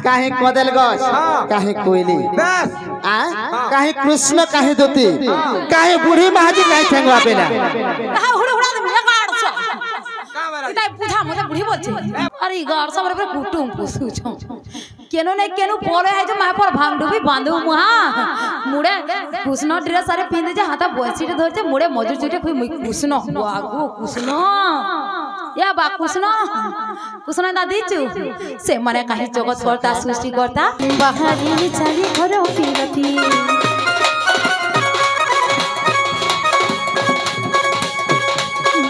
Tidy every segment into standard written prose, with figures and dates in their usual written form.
काहे कदल गछ काहे कोयली बस काहे कृष्ण काहे दोती काहे बूढ़ी महाजी काहे ठेंगवा पेला कहा हुड़ हुड़ा दे मिया गाड़ छ इताई पूछा मते बुढ़ी बोलछे अरे गाड़ सब रे कुटुम पुसु छ केनो ने केनो पोले है जो माय पर भांग डुबी बांधु मुहा मुड़े कृष्ण ड्रेस सारे पिंदे जे हाथा बसीटे धरते मुड़े मजूर चुटे खुई कृष्ण वागो कृष्ण या बा कृष्ण कृष्ण ना दीचु से मने काहे जगत करता सृष्टि करता बाहरी चली घर पीरती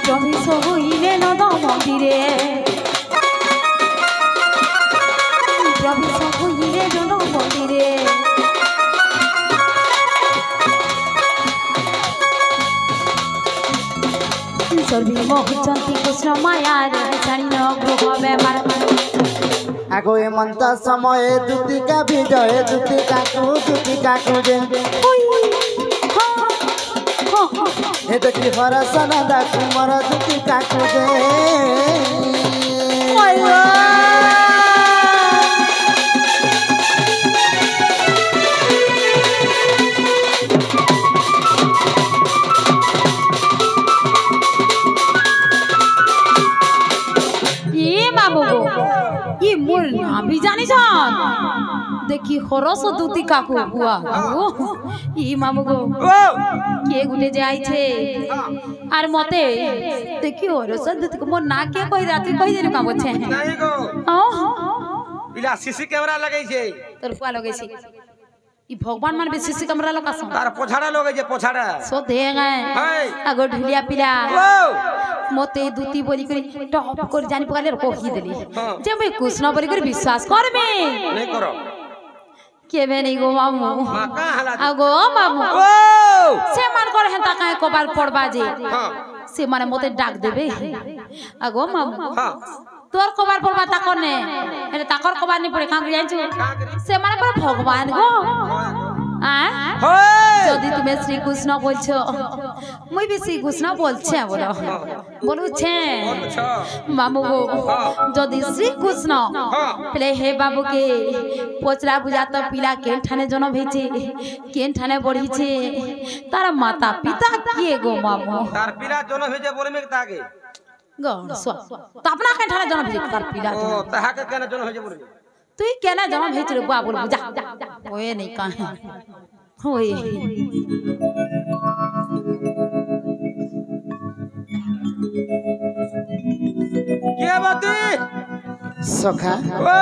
जमी सहुइले नद मंदिरे जमी सहुइले नद मंदिरे सर्वी मोहचंती कृष्ण माया रे जानी न ग्रह बेमार आगो ए मंत समय दुतिका विजय दुतिका जे हे देखि हरसन दा कुमार दुतिका जे ये मोर ना भी जानी जान देखी खरस दूती काकू हुआ ई मामू गो के गुटे जाई छे आर मते देखी हरस दूती को मोर ना के कहि राती कहि देनु काम छे नहीं गो हां बिला सीसी कैमरा लगै छे तोर कुआ लगै छे ई भगवान मान बे सीसी कैमरा लगा स तार पोछाड़ा लगै जे पोछाड़ा सो देंगे आगो ढुलिया पिला मते दूती बोली करी टॉप कर जानी पकाले कोही देली जे मैं कृष्ण बोली करी विश्वास कर में नहीं करो के बे नहीं गो मामू मां का हला आगो मामू से मन कर हेता काहे कबाल पड़बा जे से माने मते डाक देबे आगो मामू तोर कबाल पड़बा ता कोने एने ताकर कबाल नहीं पड़े कांगरी जाइछु से माने पर भगवान गो যদি তুমি শ্রীকৃষ্ণ বলছো মুই বি শ্রীকৃষ্ণ বলছে বলো বলুছে মামু গো যদি শ্রীকৃষ্ণ পেলে হে বাবুকে পচরা বুঝা তো পিলা কেন ঠানে জন্ম হয়েছে কেন ঠানে বড়িছে তার মাতা পিতা কে গো মামু তার পিলা জন্ম হয়েছে বলে মে তাকে গো সো তো আপনা কেন ঠানে জন্ম হয়েছে তার পিলা ও তাহাকে কেন জন্ম হয়েছে বলে তুই কেন জন্ম হয়েছিল বুয়া বল বুঝা ওয়ে নেই কাহে होए के बाती सखा ओ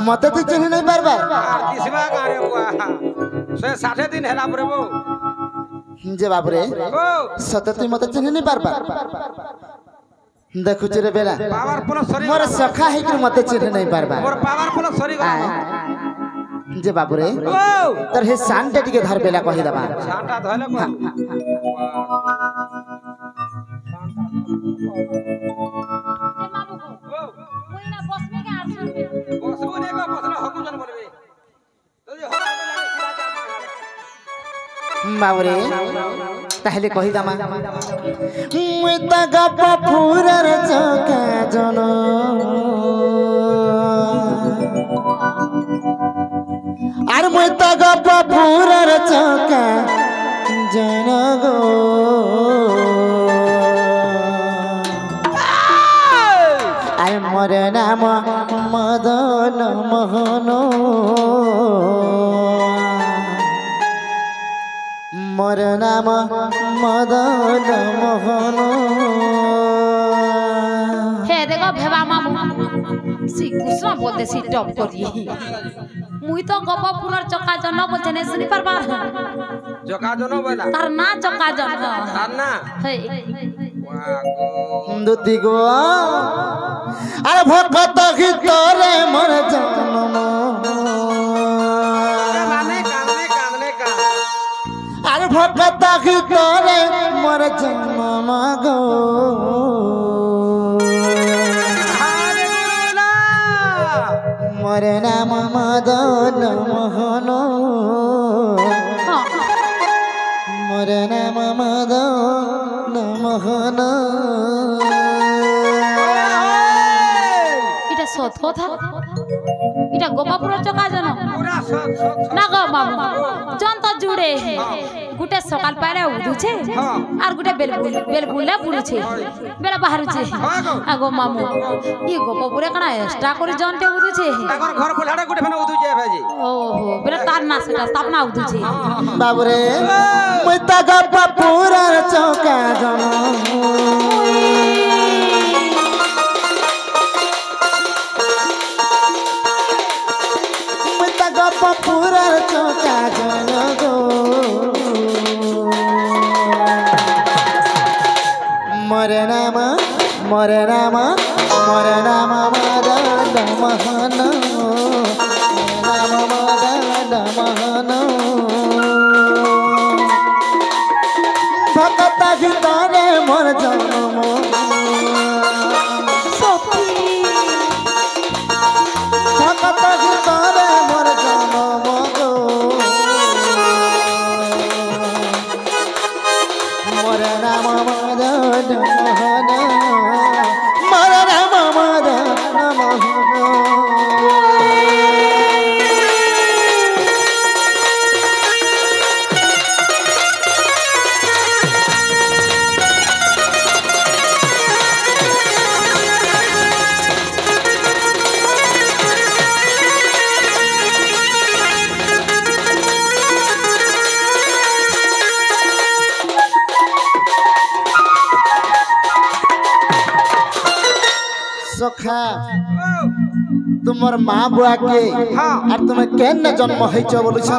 मते तो चिन्ह नहीं पारबा किसबा गारे बुआ से 60 दिन हैला परे वो जे बाप रे ओ सतती मते चिन्ह नहीं पारबा देखु रे बेला पावरफुल शरीर मोर सखा है कि मते चिन्ह नहीं पारबा मोर पावरफुल शरीर जे बाबू रे तर हे शांता टिके धर बेला कहि दबा शांता धले को बाबू रे ताहले कहि दमा मुई त गप पुरर चका जन आर मुई त गप पुरर चका जन गो आर मोर नाम मदन मोहन मोर नाम मदन मोहन हे देखो भेबा मामू श्री कृष्ण बोलते सी टॉप करिए मुई तो गप पुनर चका जन बोलते ने सुनी परबा चका जन बोला तार ना चका जन तार ना हे दुती गो अरे भक्त हितरे मोर जन्म काने काने का अरे भक्त हितरे मोर जन्म गो मोर नाम मदन मोहन मोर नाम मदन मोहन এটা সত কথা এটা গোপাপুর চকা জন পুরা সব সব না গো মামু জন তো জুড়ে গুটে সকাল পারে উঠুছে আর গুটে বেলবুলা পুড়ুছে বেলা বাহারুছে আগো মামু ই গোপাপুরে কানা এক্সট্রা করে জনতে উঠুছে এখন ঘর পোলাড়ে গুটে ফেনে উঠুছে ভাইজি ওহো বেলা তার না সেটা স্থাপনা উঠুছে বাবুরে মুই তা গোপাপুরের চকা জন গোপাপুরের চকা জন গো মরে নাম মদন মোহন নাম মদন মোহন ভকত ভিতরে মোর জন্ম ভকত ভিতরে মোর জন্ম গো মোর নাম মদন মোহন মোর নাম মদন মোহন সখা তোমার মা বুয়াকে আর তুমি কেন জন্ম হইছ বলুছ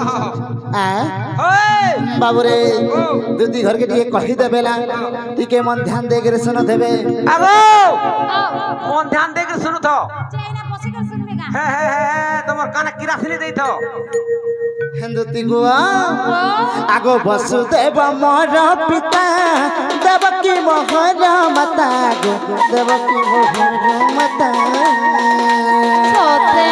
বাবুরে দিদি ঘরকে টিকে কহি দেবে না টিকে মন ধ্যান দেগে শুন দেবে মন ধ্যান দেগে শুনু তো হ্যাঁ হ্যাঁ হ্যাঁ তোমার কানে কিরাসিনি দেই তো হিন্দুতি গুয়া আগো বসুদেব মোর পিতা দেবকী মোহর মাতা গো দেবকী মোহর মাতা সতে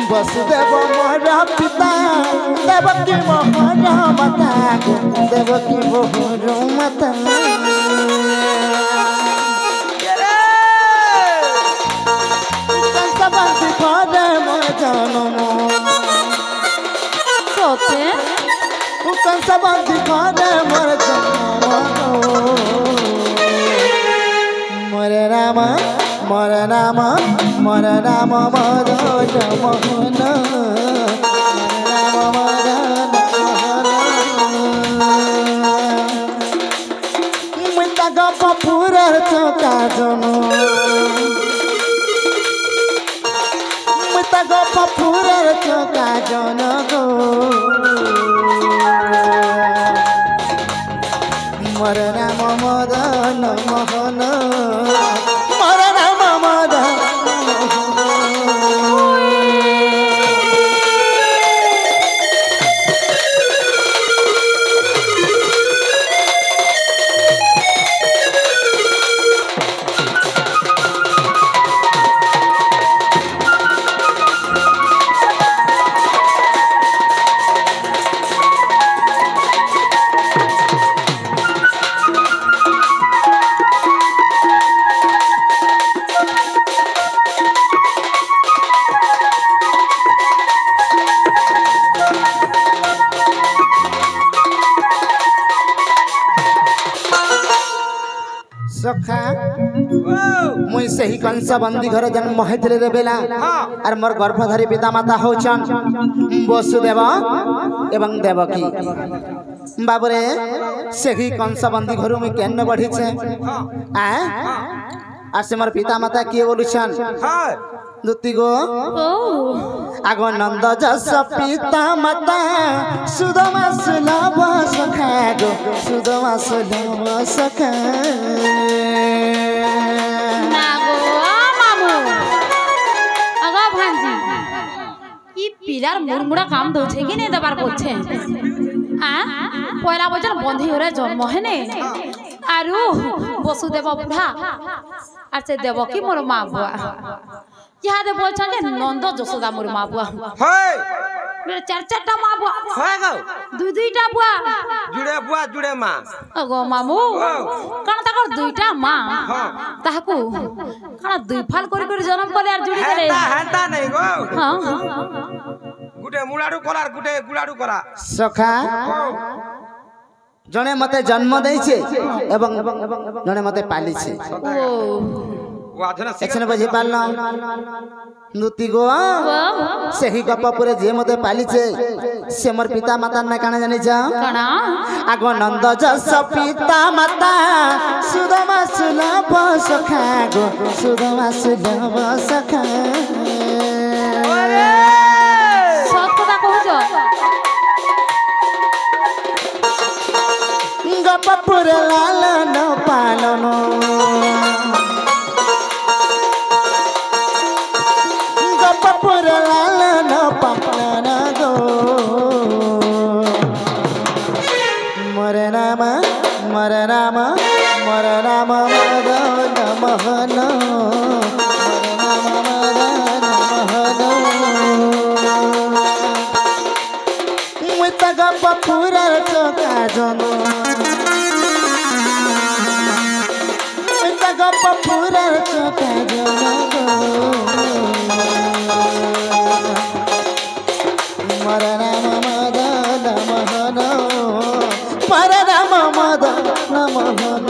বসুদেব মোর পিতা দেবকী মোহর মাতা গো দেবকী মোহর মাতা কংসবন্ধী ঘরে মোর জন্ম সতে কংসবন্ধী ঘরে মোর জন্ম মোরে রাম মদন মোহন নাম মদন মোহন মুই তা গোপাপুরের চকা জন মুই তা গোপাপুরের চকা জন গো মোর নাম মদন মোহন মোর নাম মদন सखा मुई सही कंसबंदी घर जन्म होइतले रे बेला और मोर गर्भधारी पिता माता होचन वसुदेव एवं देवकी बाबरे सही कंसबंदी घर में केन बढ़ी छे आ से मोर पिता माता किए बोलुछन दुती गो आगो नंद जस पिता माता सुदमा सुलभ सखा गो सुदमा सुलभ सखा ना गो मामू अगो भांजी ई पिलार मुरमुड़ा काम दउछे कि नहीं दबार बोलछे पहला बचन बंधी होरे जन्म हेने आरु वसुदेव बुढ़ा আর সে দেবকী মোর মা বুয়া ইহাদে বলছেন যে নন্দ যশোদা মোর মা বুয়া হয় চার চারটা মা বুয়া হয়ে গো দুইটা বুয়া জুড়ে মা গো মামু কারণ তাকর দুইটা মা তাহাকু কারণ দুই ফাল করে করে জন্ম কলে আর জুড়ি দেলে হেতা নাই গো হ্যাঁ গুটে মুড়াড়ু কলা আর গুটে গুড়াড়ু কলা সখা জনে মতে জন্ম দেইছে এবং জনে মতে পালিছে এখানে বুঝি পারল নুতি গো সেই গপ পুরে যে মতে পালিছে সে মোর পিতা মাতার না কানা জানিছ আগ নন্দ যশ পিতা মাতা সুদমা সুলভ সখা গো সুদমা সুলভ সখা সত কথা কହୁছ গপ পুরে লালন পালন পুরে লালন পালন গো মদন মদন মোহন মুই তা গপ পুরার চোকা জন মুই তা গপ পুরার চোকা জন মরনাম মদন মোহন পরনাম মদন মোহন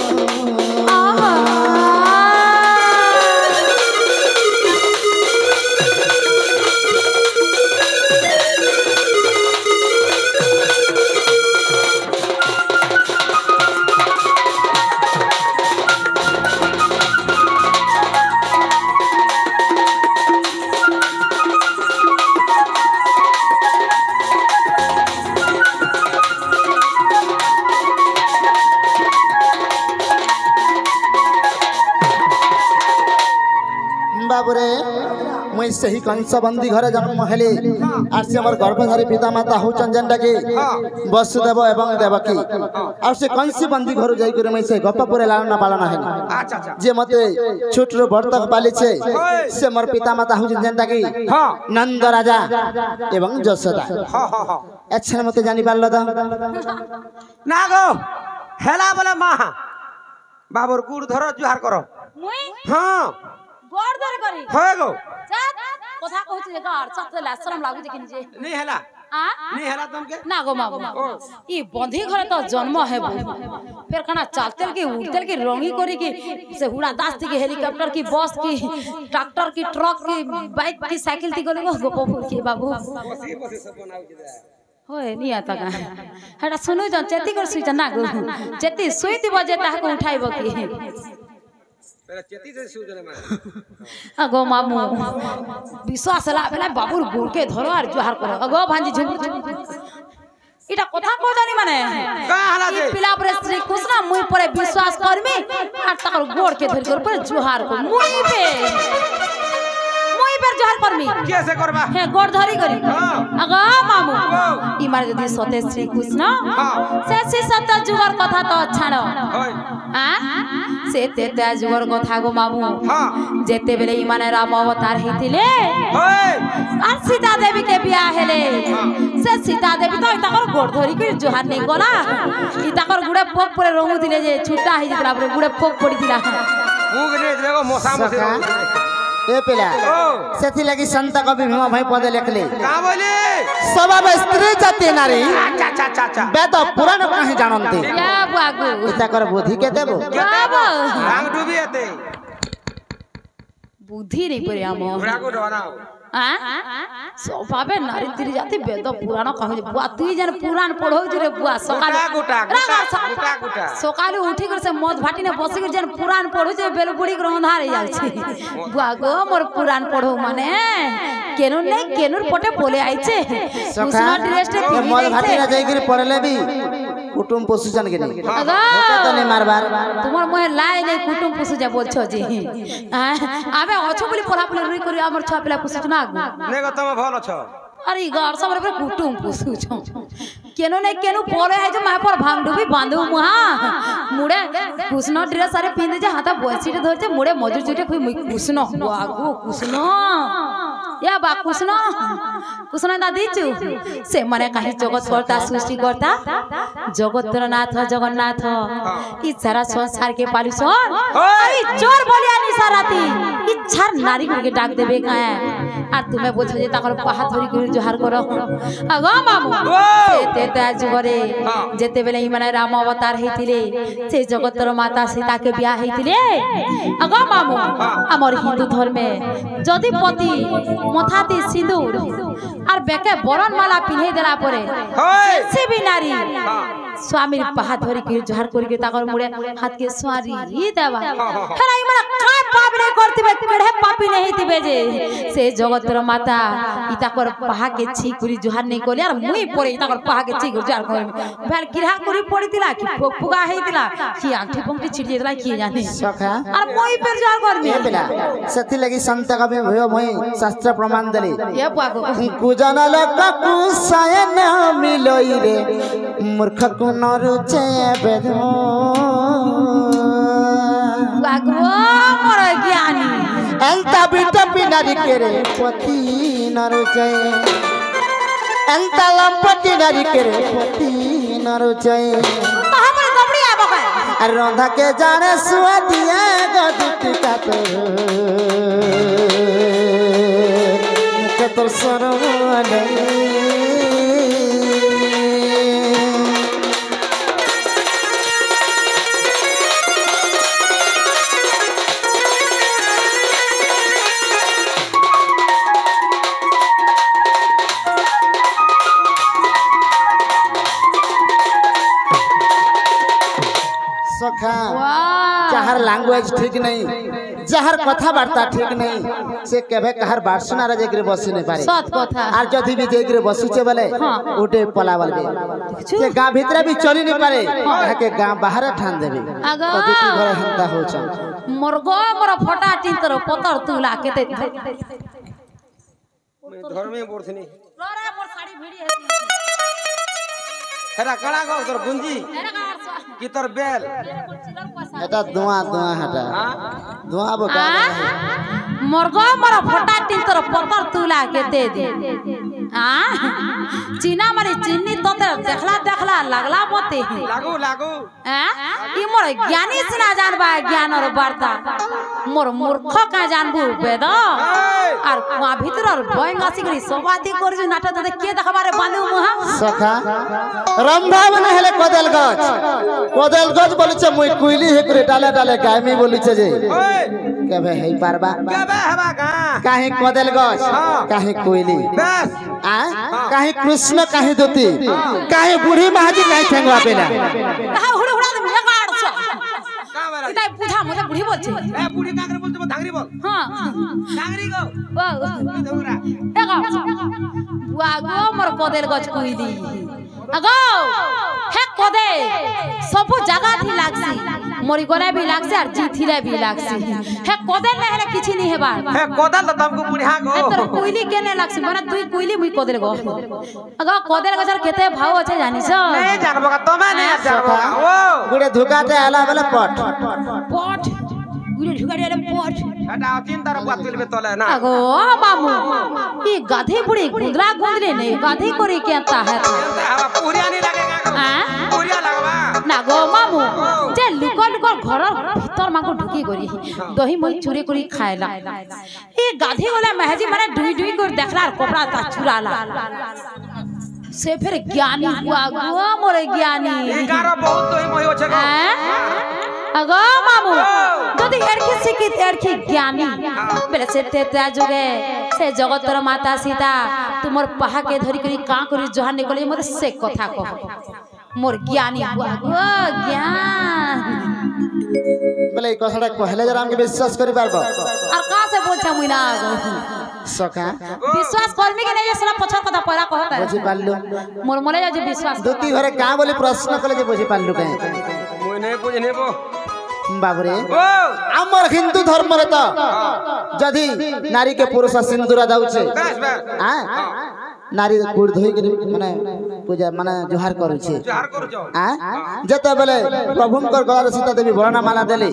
बाबुरे मुई सही कंसबंदी घरे जन्म हेली आर से हमर गर्भधारी पिता माता होचन जेनटा कि वसुदेव एवं देवकी आर से कंसबंदी घर जाई करे मुई से गप्पपुरे लालना पालना हेली अच्छा अच्छा जे मते छोटरो बर्तक पाली छे से मोर पिता माता होचन जेनटा कि नंद राजा एवं यशोदा अच्छा मते जानि पारलो त ना गो हेला बोले मां बाबुर गुड़ धरो जुहार करो মুই हां গড় ধরে করি হয়ে গো চাত কথা কইছে যে গড় চাতে লাশরম লাগুছে কিন যে নি হেলা आ নি হেলা তুমকে ना गो मामू ई बंधी घरे तो जन्म हेबो फिर खाना चालतेल की उड़तेल की रंगी करी की से हुड़ा दास की हेलीकॉप्टर की बस की ट्रैक्टर की ट्रक की बाइक की साइकिल ती गले गो गोपपुर की बाबू बसी सब बनाउ के दे होय नी आता का हेटा सुनु जन चेती कर सुई ना गो चेती सुई दिबो जे ताको उठाइबो की पहले चेती से सुजने मारे अगो मामू विश्वास ला बेला बाबूर गुड़ के धरो और जोहार करो अगो भांजी झुमुर इटा कथा को जानी माने का हला दे पिला पर श्री कृष्ण मुई पर विश्वास करमी और तकर गोड़ के धर कर पर जोहार को मुई पर जोहार करमी कैसे करबा हे गोड़ धरी करी अगो मामू ई मारे जदी सते श्री कृष्ण से सत जुगर कथा तो छाड़ो होय आ से तेते जुगर कथा गो मामू हां जेते बेले ई माने राम अवतार हेतिले होय আর सीता देवी के बियाह हेले से सीता देवी तो इताकर गोड़ धरी के जोहार नहीं गला इताकर गुड़े पोक परे रंगु दिले जे छुट्टा हे जितला पर गुड़े पोक पड़ी दिला मुग रे देखो मोसा मोसे ए पेला सेथि लगी संत कवि भीमा भाई पदे लिखले का बोली स्वभाव स्त्री जाति नारी अच्छा अच्छा अच्छा अच्छा वेद पुराण कहि जानंती या बागु इताकर बुद्धि के देबो बाबा रंग डूबी आते बुद्धि नहीं परे हम घोड़ा को डराओ आ स्वभावे नारी तिर जाति वेद पुराण कहि बुआ तुई जन पुराण पढ़ौ रे बुआ सकाल गुटा गुटा सकाल उठी कर से मद भाटी ने बसी कर जन पुराण पढ़ौ जे बेल बुड़ी के अंधार जाय छी बुआ गो मोर पुराण पढ़ौ माने केनु नहीं केनुर पटे बोले आइछे कृष्ण ड्रेस टे मद भाटी ना जाई कर पड़ले भी कुटुम पोसु जन के नहीं अगा तो नहीं मारबार तुम्हार मोह लाई नहीं कुटुम पोसु जा बोल छ जी आबे अछो बोली पढ़ा पले रुई करी हमर छ पेला पोसु ना नेगो तम भल छ अरे घर सब रे कुटुम पोसु छ केनो नहीं केनु पड़े है जो माय पर भांगडुबी बांधु मुहा मुड़े कृष्ण ड्रेस अरे पिंदे जे हाथा बसीटे धरते मुड़े मजूर चुटे खुई कृष्ण वागो कृष्ण या बा कुछ ना दीचु से मने कहीं जगत करता सृष्टि करता जगतर नाथ जगन्नाथ इच्छारा संसार के पालुसन अरे चोर बोलिया निशा राती इच्छा नारी के डाक देबे का आ तुम्हें बोझो जे ताकर पाहा धरी कर जोहार करो अगो मामू ते ताज करे जेते बेले माने राम अवतार हेतिले से जगतर माता सीता के बियाह हेतिले अगो मामू हमर हिंदू धर्म में जदि पति मथाती सिंदूर और बेके बरन माला पिन्हे देला परे से भी नारी स्वामी पाहा धरी के जोहार कर के ताकर मुड़े हाथ के स्वारी ही देवा हेरा ई माने काय पाप नहीं करतिबे केड़े पापी नहीं थिबे जे से जगतर माता ई ताकर पाहा के छी करी जोहार नहीं कोले और मुई परे ई ताकर पाहा के छी करी जोहार कर भेल किरा करी पड़ितिला कि फुगा हेतिला कि आंठी पंक्ति छिड़ी देला कि जाने सखा और मुई पर जोहार करबे ए बेला सती लगी संत कबे भयो मोई शास्त्र प्रमाण दली ये पागो कुजना लोक कुसायन मिलोई रे मूर्ख को नरुचे बेदो पागो मोर ज्ञानी एंता बिटा बिनारी केरे पति नरुचे एंता लंपटी नारी केरे पति नरुचे हमरे दबड़ी आबो का रंधा के जाने सुआदिया गदुट का तो सरवाने सखा जहर लैंग्वेज ठीक नहीं जहर कथा बार्ता ठीक नहीं से केबे कहर बात सुना रे जेकरे बसी नहीं पारे सत कथा आर जदी भी जेकरे बसुचे बोले उठे पलावल बे से गां भीतर भी चली नहीं पारे कह के गां बाहर ठान देबे तो दुटी घर हंता हो छ मोरगो मोर फटा टिंतर पतर तुला केते धर्मे बोरथनी रे मोर साड़ी भिड़ी है हेरा कणा गो तोर गुंजी की तोर बेल एटा दुआ दुआ हटा दुआ बका मोरगो मोर फटा टिंतर पतर तुला केते दे आ चीना मारी चिन्नी तो देखला देखला लगला बोते लागू लागू ई मोर ज्ञानी सिना जानबा ज्ञान और वार्ता मोर मूर्ख का जानबू बेद और कुआ भीतर और बयंग आसिकरी सोबाती करजु नाटा दे के देखबारे बांधु मुहा सखा रंभा बने हेले कोदल गज बोली छे मुई कुइली हे करे डाले डाले गायमी बोली छे जे केबे हेई पारबा केबे हेबा का काहे कोदल गज काहे कुइली बस आ काहे कृष्ण काहे दोती काहे बूढ़ी महाजी काहे ठेंगवा पेला हुड़ हुड़ा दे मेगा आड़छ का बारा इताई पूछा मते बुढ़ी बोल छे ए बुढ़ी काकरे बोलते मो धांगरी बोल हां धांगरी गो ओ धौरा एगा बुआ गो मोर कोदल गज कुइली अगो हे कोदे सबु जगह थी लागसी मोरी गले भी लागसी और जी थिले भी लागसी हे कोदल ने हेले किछि नहीं हेबा हे कोदल तो तुमको बुढ़िया गो ए तोर कुइली केने लागसी माने तुई कुइली मुई कोदल गो अगो कोदल गजर केते भाव আছে জানিস नहीं जानबो का तमे नहीं जानबो ओ गुड़े धुकाते आला वाला पट पट गुड़े ढुकाड़े रे पट हटा चिंता रो बात तुलबे तोले ना अगो मामू ई गाधी बुड़ी गुंदरा गुंदरे नहीं गाधी करी केता है हवा पूरिया नहीं लगेगा हां पूरिया लगवा ना गो मामू जे लुको लुको घर भीतर माको ढुकी करी दही मई चुरी करी खायला ई गाधी वाला महजी माने डुई डुई कर देखला कपड़ा ता चुराला से फिर ज्ञानी हुआ गो मोरे ज्ञानी ई गारो बहुत दही मई होछे गो अगो मामू যদি এরকি শিখিত এরকি জ্ঞানী বেলে সে তেতা যুগে সে জগতর মাতা সীতা তোমার পাহাকে ধরি করি কা করি জহান নিকলি মতে সে কথা কহ মোর জ্ঞানী গো জ্ঞান বলে এই কথাটা কইলে যারা আমাকে বিশ্বাস করি পারবো আর কা সে বলছা মুই না সখা বিশ্বাস করবি কি নাই এসলা পছর কথা পয়লা কহ বুঝি পারলু মোর মনে যায় যে বিশ্বাস দুটি ঘরে কা বলি প্রশ্ন কলে যে বুঝি পারলু কে মুই নাই বুঝি নেবো बाबरे ओ आमर हिंदू धर्म रे तो जदी नारी के पुरुष सिंदूर दाउछे बस बस हां नारी गुड़ धोई के माने पूजा माने जोहार करू छे जोहार करू छ हां जते बेले प्रभुंकर गला सीता देवी वर्णा माला देली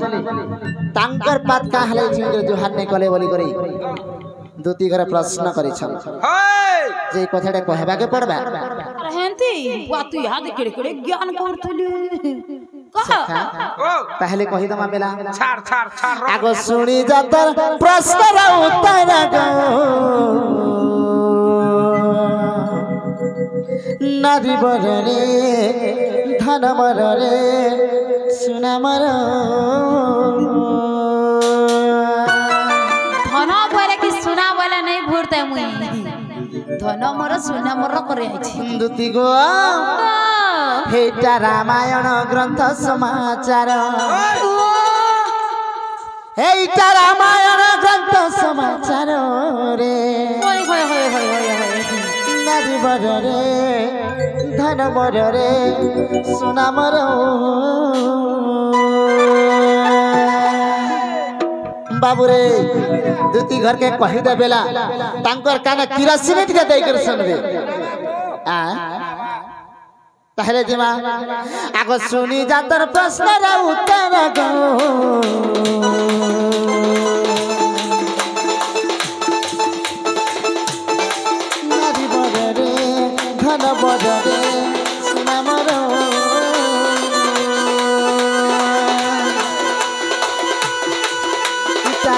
तांकर पात का हले छिंगे जोहार नै कले बोली करी দুটি ঘরে প্রশ্ন করিছন হেই যে কথাটা কহবাকে পড়বা अरे हेंती बुआ तू याद केड़े केड़े ज्ञान करथली कह ओ पहले कही दमा बेला छाड़ छाड़ छाड़ आगो सुनी जातर प्रश्न रा उत्तर गो नारी बररे धन मररे सुना मर धन बोले कि सुना बोले नहीं भूरते मुई धन मोर सुना मोर करे आइछि दुति गो हेटा रामायण ग्रंथ समाचार हेटा रामायण ग्रंथ समाचार रे होय होय होय होय होय होय नारी बररे धन मररे सुना मर बाबू रे दुती घर के कही दे बेला तांकर काना किरासिन टिके देई कर सुनबे आ पहले जिमा आगो सुनी जातर प्रश्न रा उत्तर गो नारी बररे धन बररे सुना मर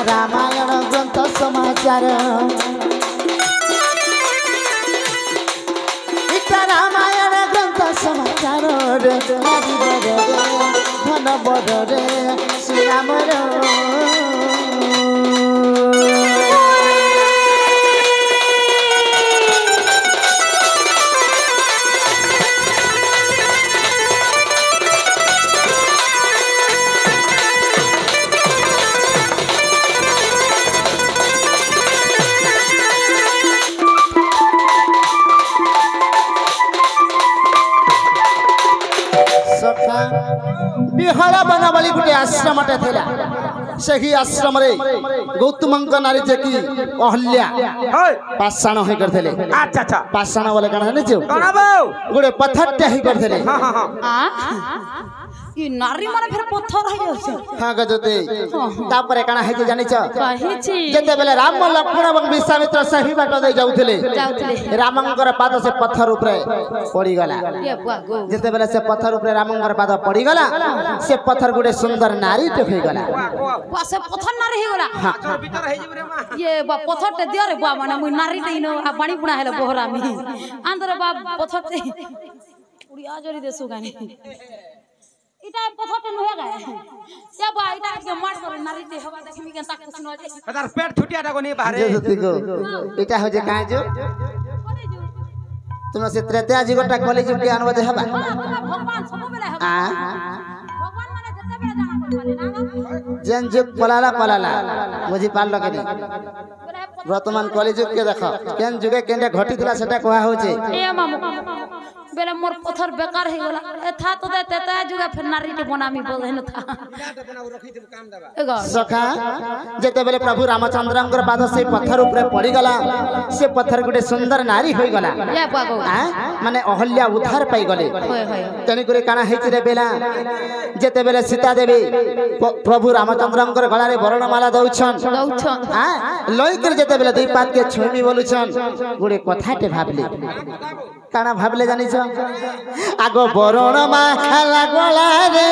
रामायण ग्रंथ समाचार रामायण ग्रंथ समाचार रे नारी बररे धन बररे सुना मर बिहला बनावली गुटे आश्रमटे थिला सही आश्रम रे गौतमंक नारी जेकी अहल्या हेय पाषाण होई करथले अच्छा अच्छा पाषाण बोले काना ने जो कौन बाऊ गुटे पत्थरटे होई करथले हां हां हां आ ई नारी माने फिर पत्थर है जाउछ हां गजते तापरे काना है जानि छ कहिछि जेते बेले राम लक्ष्मण एवं विश्वामित्र सही बाट दे जाउथले जाउथले रामंकर पाद से पत्थर ऊपर पड़ी गला ये बुआ गो जेते बेले से पत्थर ऊपर रामंकर पाद पड़ी गला से पत्थर गुटे सुंदर नारी टे होई गला बुआ से पत्थर नारी हे गला तोर भीतर है जबरे मां ये बा पत्थर ते दिया रे बुआ माने मुई नारी ते नो आ पानी पुणा हेले बोहरा मी अंदर बा पत्थर ते उड़िया जरी देसु गानी इटा पत्थर ते नुहे गए या बा इटा के मार कर नारी ते हवा देखि मी के ताक सुनो जे तार पेट छुटिया डाको नहीं बाहरे जति को एटा हो जे काहे जो तुम से त्रेता जी गोटा कॉलेज के अनवद हबा भगवान सब बेले हबा आ भगवान माने जते बेले जाना पड़ले ना जन जुग पलाला बुझी पाल लगे वर्तमान कॉलेज के देख केन जुगे केन घटी थिला सेटा कहा होचे ए मामू बेले मोर पत्थर बेकार हे गला एथा तो देते ता जुगा फिर नारी के बनामी बोल हेन था एगो सखा जेते बेले प्रभु रामचंद्रंकर पाद से पत्थर ऊपर पड़ी गला से पत्थर गुटे सुंदर नारी होई गला ये बागो माने अहल्या उद्धार पाई गले होय होय तनी करे काना हेछि रे बेला जेते बेले सीता देवी प्रभु रामचंद्रंकर गलारे वर्णमाला दउछन दउछन हां लई कर जेते बेले दुई पात के छुमी बोलुछन गुडे कथाटे भाबले काना भाबले जानि छ आगो वर्णमाला गलारे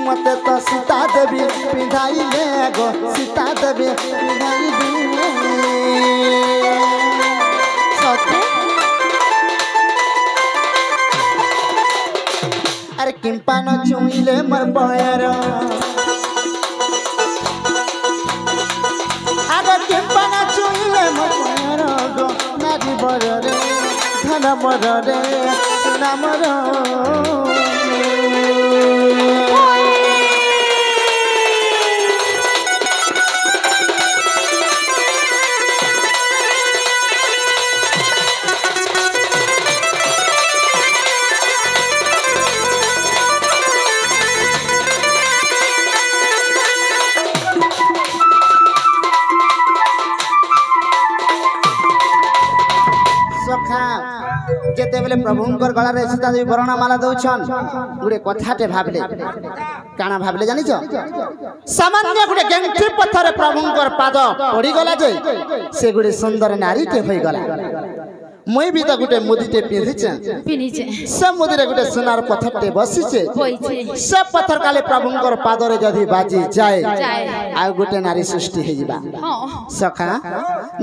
मते तो सीता देवी पिंधाई ले गो सीता देवी पिंधाई दे सते अरे किंपा न चुइले मर पयर आगे किंपा न चुइले मर पयर गो नारी बररे धन मररे सुना मर যেতবেলে প্রভুঙ্কর গলারে সীতা দেবী বরণা মালা দৌছন গুড়ে কথাটে ভাবলে কানা ভাবলে জানিছ সামান্য গুড়ে গেঙ্গি পথরে প্রভুঙ্কর পাদ পড়িগলা যে সে গুড়ে সুন্দর নারীতে হইগলা মই বি তো গোটে মুদিতে পিঁধিছে সে মুদিরে গোটে সোনার পথরটে বসিছে সে পথর কালে প্রভুঙ্কর পাদরে যদি বাজি যায় আর গোটে নারী সৃষ্টি হয়ে যাবা সখা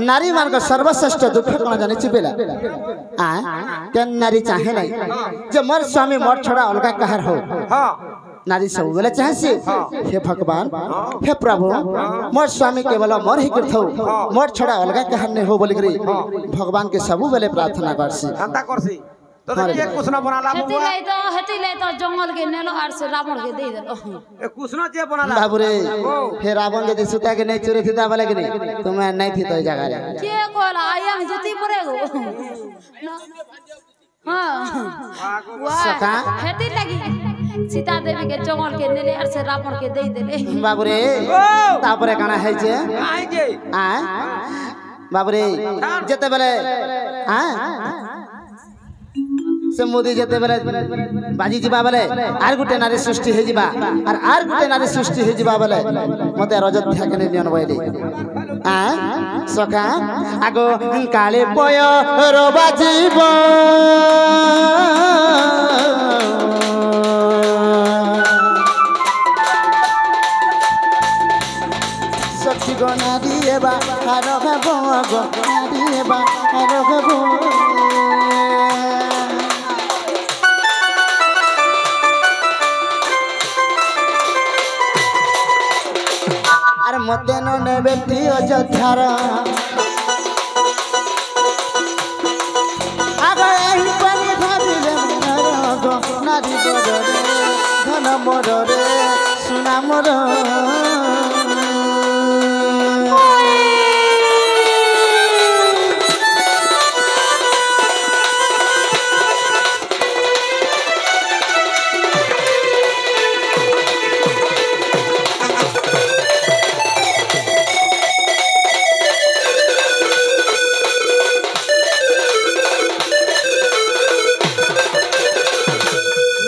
নারী মার্গ সর্বশ্রেষ্ঠ দুঃখ কোন জানিছি বেলা কেন নারী চাহে নাই যে মোর স্বামী মোর ছড়া অলগা কাহার হোক नारी सब बेले चाहे हे भगवान हे प्रभु मोर स्वामी केवल मोर ही करथौ मोर छड़ा अलगा कहन ने हो बोली करी भगवान के सब बेले प्रार्थना करसी अंता करसी तो ये कुछ ना बनाला हेती ले तो जंगल के नेलो आर से रावण के दे देलो ए कुछ ना जे बनाला बाबू रे हे रावण जे सुता के नहीं चोरी थीता बोले करी तुम्हें नहीं थी तो जगह रे के कोला आया जति पड़ेगो हां वाह हेती लगी सीता देवी के जंगल के नेले आर से रावण के दे देले बाबू रे तापरे काना है जे आई जे आ बाबू रे जते बेले हां से मोदी जते बेले बाजी जीवा बेले आर गुटे नारी सृष्टि हे जीवा आर गुटे नारी सृष्टि हे जीवा बेले मते अयोध्या के नियन बइले आ सखा आगो काले पय रो बाजीब सखी गो नारी एबा हारो गो नारी एबा हारो गो अरे मते ने बेटी अयोध्यार आगे एही पानी भाबिले मोर गो नारी बडरे धन मोर रे सुना मोर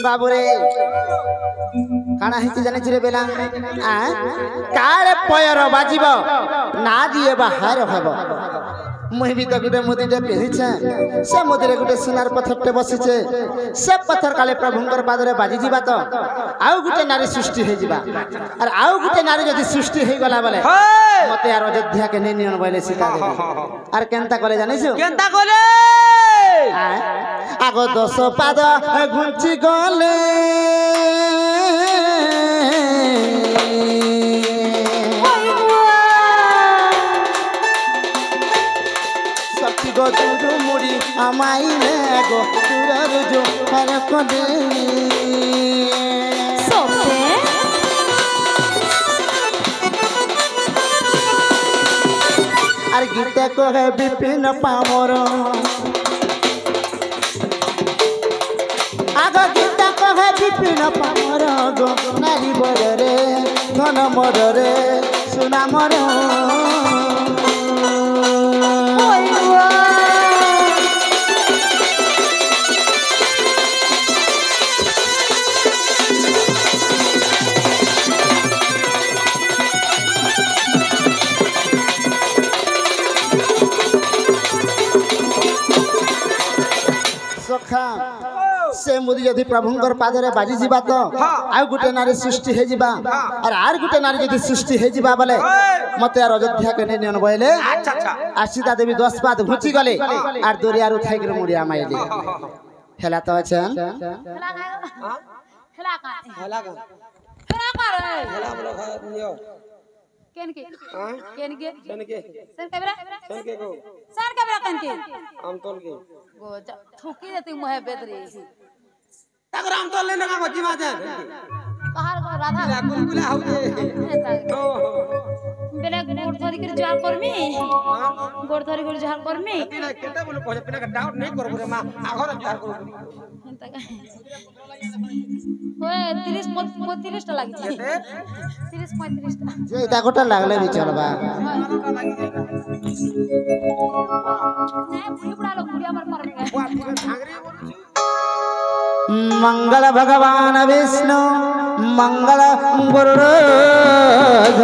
बाबूरे काना हिची जाने चिरे बेला आ काले पयर बाजिब ना दिए बाहर हबो मुहि भी तो गुटे मुदिटे पेहिछे से मुदिरे गुटे सोनार पत्थरटे बसिछे से पत्थर काले प्रभुंकर पादरे बाजी जिबा तो आउ गुटे नारी सृष्टि हे जिबा और आउ गुटे नारी जदी सृष्टि हे गला बोले मते यार अयोध्या के ने नियन बोले सीता देवी और केनता करे जानिछु केनता कोले आगो 10 पाद घुंची गले सखी गो दूर मुड़ी अमाइले गो दूर जो हर कोदे सोते अरे गीते को है विपिन पामर आगो गीता को है विपिन पामर गो नारी बडरे धन मोर रे सुना मोर सखा से मुदी यदि प्रभुंकर पादरे बाजी जिबा तो आ गुटे नारी सृष्टि हे जिबा और आर गुटे नारी यदि सृष्टि हे जिबा बोले मते यार अयोध्या के ने नियन बइले अच्छा अच्छा आ सीता देवी 10 पाद घुची गले और दोरियार उठाई के मुड़िया माइले हेला तो अछन हेला का हेला का हेला कर हेला बोलो नियो केन के केन के सन के सर कैमरा सन के को सर कैमरा केन के आम तोल के गो ठुकी देती मोहे बेदरी तगर आम तोल लेना का मजी मा जान कहार को राधा गुलगुला हो जे नेता तो বেলা গোড় ধরি করে জোয়ার করমি গোড় ধরি করে জোয়ার করমি পিনা কেতে বলে কহে পিনা ডাউট নেই করব রে মা আগর জোয়ার করব ওই 30 টা লাগিছে 30 35 টা যে এটা গোটা লাগলে বি চলবা না বুড়ি বুড়া লোক বুড়ি আমার পারবে না ठाकरे बोलছি मंगल भगवान विष्णु मंगल गुरुदेव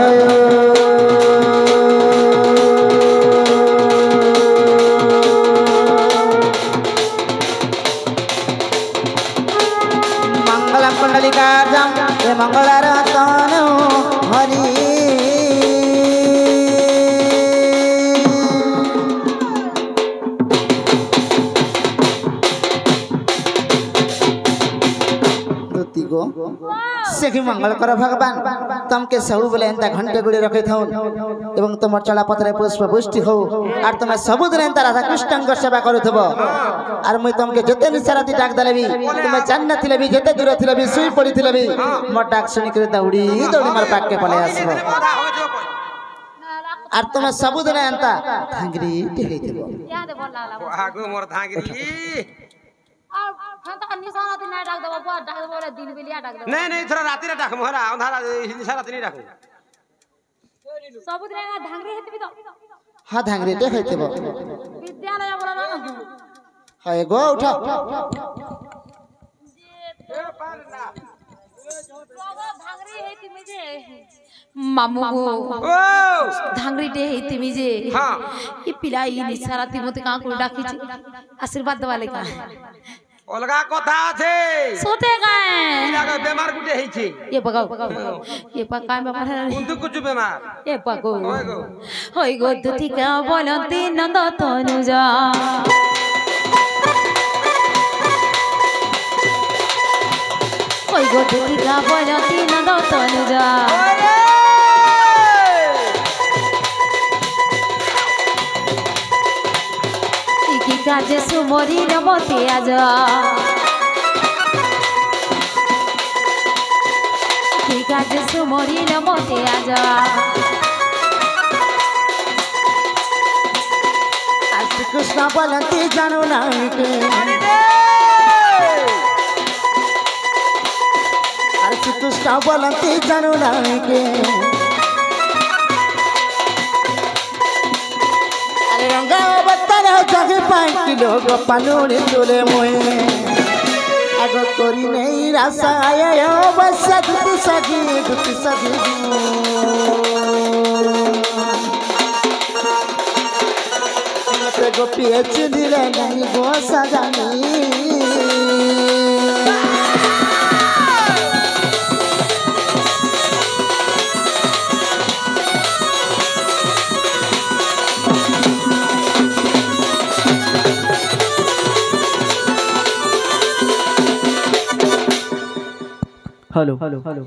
मंगल कुंडलिकाजं हे मंगलरतन हरि सेखी मंगल कर भगवान तुमके सब बेले एंता घंटे गुड़ी रखे था एवं तुम चला पत्रे पुष्प पुष्टि हो और तुम सबुदिन एंता राधा कृष्ण सेवा करुथबो और मुई तुमके जते निसाराती डाक दलेबी तुम जान नथिले भी जते दूर थिले भी सुई पड़ीथिले भी मोर डाक सुनि करे दौड़ी दौड़ी मोर पाक के पले आसबो और तुम सबुदिन एंता धांगरी हेइथिबो याद बोला ला आगो मोर धांगरी और फंता निशाना दिन ना डाक देबो डाक देबो रे दिन बेलिया डाक देबो नहीं थोड़ा राती रे डाक मोरा अंधारा सारा राती नहीं डाकू सब दिन ढांगरी हेतबी तो हां धांगरी हेइथिबो विद्यालय बोला ना हाय गो उठा ढांगरी हेतिमी जे मामू गो ओ ढांगरी टे हेतिमी जे हां ई पिलाई निसाराती मते का को डाकी आशीर्वाद देवाले का अलगा কথা আছে सोते गाए ইলাকা বেমার গুটে হইছে ये बगाओ ये पकाय में मारे কুন্তু কুচু বেমার ये पको ওই গো होई गो दुतिका बोलंती नंद तनुजा होई गो दुतिका बोलंती नंद तनुजा इकी काजे सुमरी नमते आजा इकी काजे सुमरी नमते आजा श्री कृष्ण बोलती जानू नहीं के श्री कृष्ण बोलती जानू नहीं के अरे रंगा बत्तर जग पाई किलो गोपालूरी तुले मोए आगो तोरी नहीं रासा आया बस दुति सगी मते गो पीएच दिले नहीं गो सजानी हेलो